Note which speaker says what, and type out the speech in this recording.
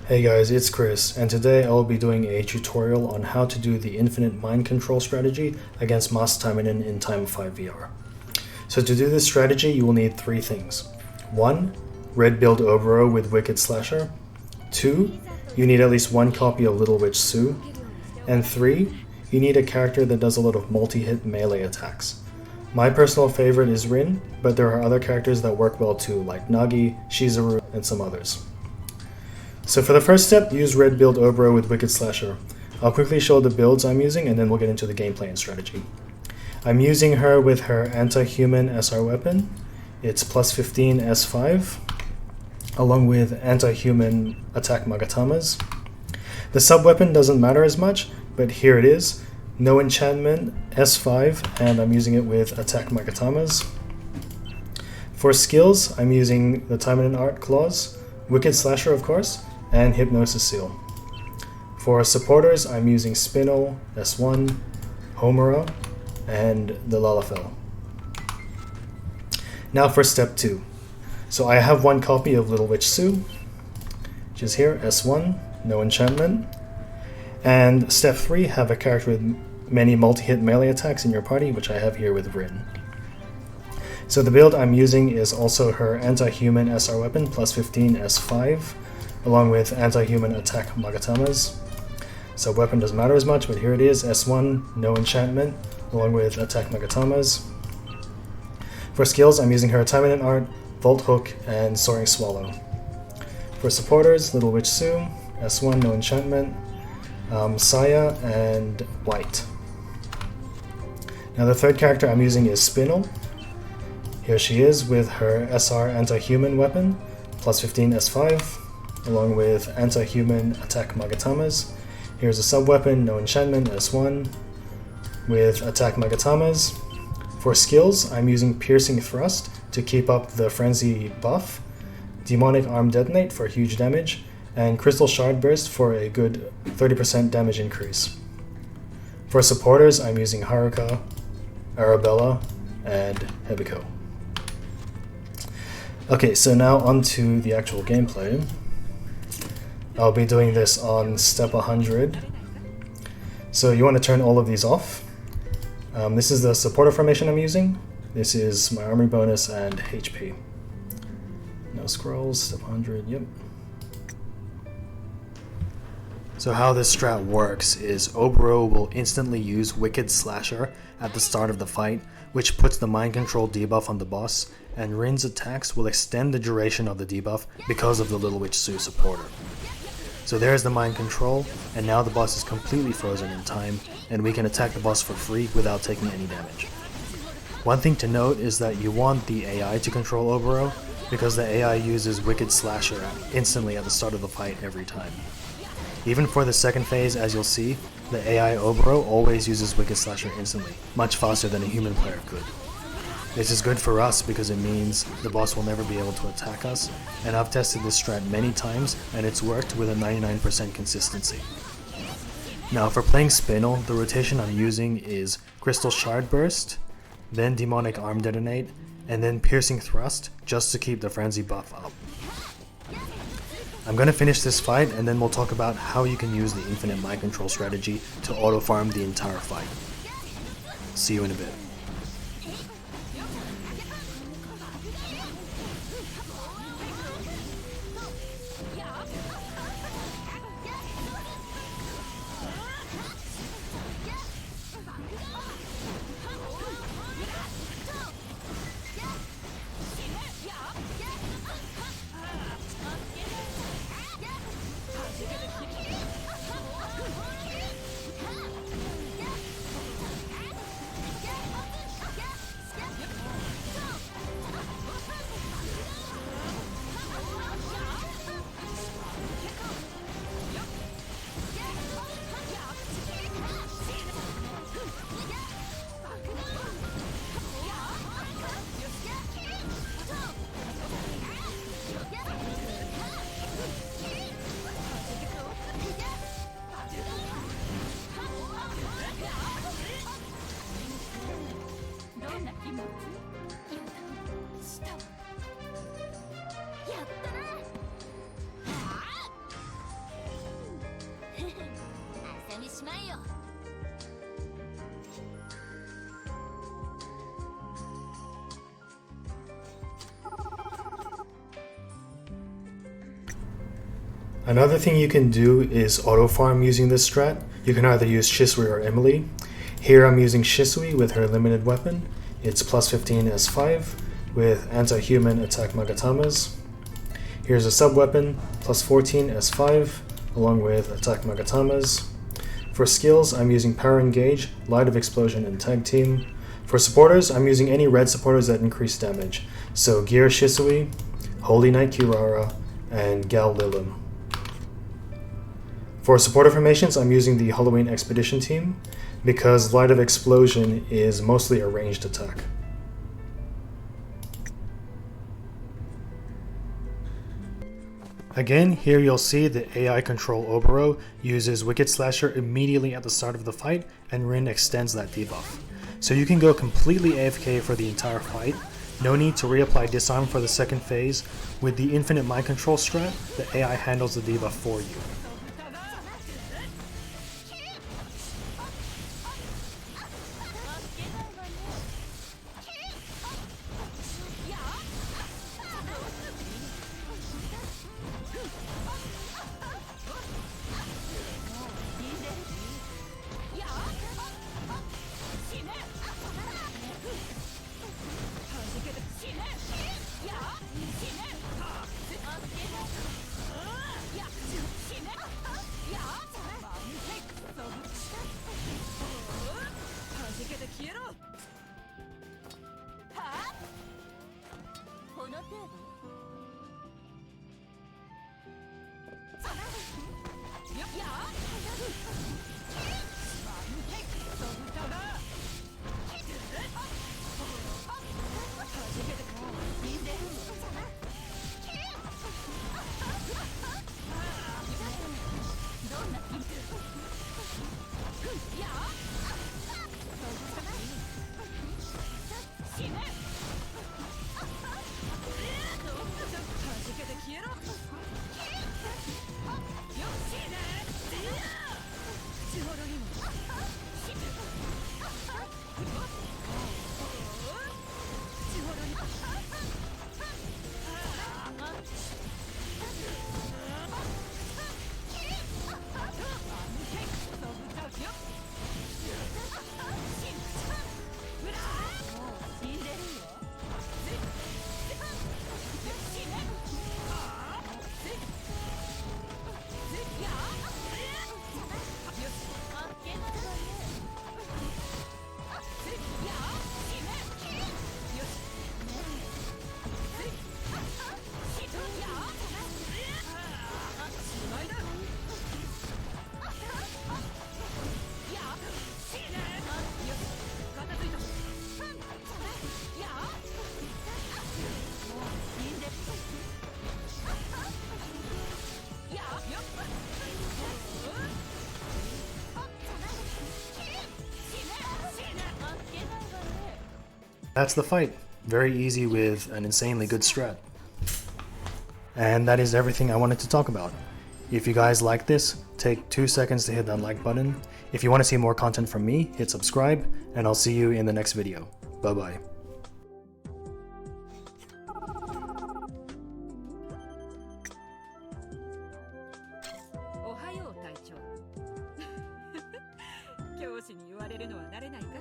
Speaker 1: Hey guys, it's Chris, and today I will be doing a tutorial on how to do the infinite mind control strategy against Masked Taimanin in Taima 5 VR. So to do this strategy, you will need three things. 1. Red build Oboro with Wicked Slasher. 2. You need at least one copy of Lil Witch Su. And 3. You need a character that does a lot of multi-hit melee attacks. My personal favorite is Rin, but there are other characters that work well too, like Nagi, Shizuru, and some others. So for the first step, use Red build Oboro with Wicked Slasher. I'll quickly show the builds I'm using and then we'll get into the gameplay and strategy. I'm using her with her anti-human SR weapon. It's plus 15 S5, along with anti-human attack Magatamas. The sub-weapon doesn't matter as much, but here it is. No enchantment, S5, and I'm using it with attack Magatamas. For skills, I'm using the Taimanin Art Claws, Wicked Slasher of course, and Hypnosis Seal. For supporters, I'm using Spinel, S1, Homura, and the Lalafell. Now for step 2. So I have one copy of Lil Witch Su, which is here, S1, no enchantment. And step 3, have a character with many multi-hit melee attacks in your party, which I have here with Rin. So the build I'm using is also her anti-human SR weapon, plus 15 S5, along with anti-human attack Magatamas. So weapon doesn't matter as much, but here it is, S1, no enchantment, along with attack Magatamas. For skills, I'm using her Taimanin Art, Volt Hook, and Soaring Swallow. For supporters, Lil Witch Su, S1, no enchantment, Saya, and White. Now the third character I'm using is Spinel. Here she is with her SR anti-human weapon, plus 15 S5, along with anti-human attack Magatamas. Here's a sub-weapon, no enchantment, S1, with attack Magatamas. For skills, I'm using Piercing Thrust to keep up the Frenzy buff, Demonic Arm Detonate for huge damage, and Crystal Shard Burst for a good 30% damage increase. For supporters, I'm using Haruka, Arabella, and Hebiko. Okay, so now onto the actual gameplay. I'll be doing this on step 100. So you want to turn all of these off. This is the supporter formation I'm using. This is my armor bonus and HP. No scrolls, step 100, yep. So how this strat works is Oboro will instantly use Wicked Slasher at the start of the fight, which puts the mind control debuff on the boss, and Rin's attacks will extend the duration of the debuff because of the Lil Witch Su supporter. So there's the mind control, and now the boss is completely frozen in time, and we can attack the boss for free without taking any damage. One thing to note is that you want the AI to control Oboro, because the AI uses Wicked Slasher instantly at the start of the fight every time. Even for the second phase, as you'll see, the AI Oboro always uses Wicked Slasher instantly, much faster than a human player could. This is good for us because it means the boss will never be able to attack us, and I've tested this strat many times and it's worked with a 99% consistency. Now for playing Spinel, the rotation I'm using is Crystal Shard Burst, then Demonic Arm Detonate, and then Piercing Thrust just to keep the Frenzy buff up. I'm going to finish this fight and then we'll talk about how you can use the infinite mind control strategy to auto farm the entire fight. See you in a bit. Another thing you can do is auto farm using this strat. You can either use Shisui or Emily. Here I'm using Shisui with her limited weapon. It's plus 15 S5 with anti-human attack Magatamas. Here's a sub-weapon, plus 14 S5 along with attack Magatamas. For skills, I'm using Power Engage, Light of Explosion, and Tag Team. For supporters, I'm using any red supporters that increase damage. So Gear Shisui, Holy Knight Kirara, and Gal Lilim. For supporter formations, I'm using the Halloween Expedition team because Light of Explosion is mostly a ranged attack. Again, here you'll see the AI control Oboro uses Wicked Slasher immediately at the start of the fight, and Rin extends that debuff. So you can go completely AFK for the entire fight. No need to reapply Disarm for the second phase. With the Infinite Mind Control strat, the AI handles the debuff for you. That's the fight. Very easy with an insanely good strat. And that is everything I wanted to talk about. If you guys like this, take 2 seconds to hit that like button. If you want to see more content from me, hit subscribe, and I'll see you in the next video. Bye bye.
Speaker 2: 教師に言われるのは慣れない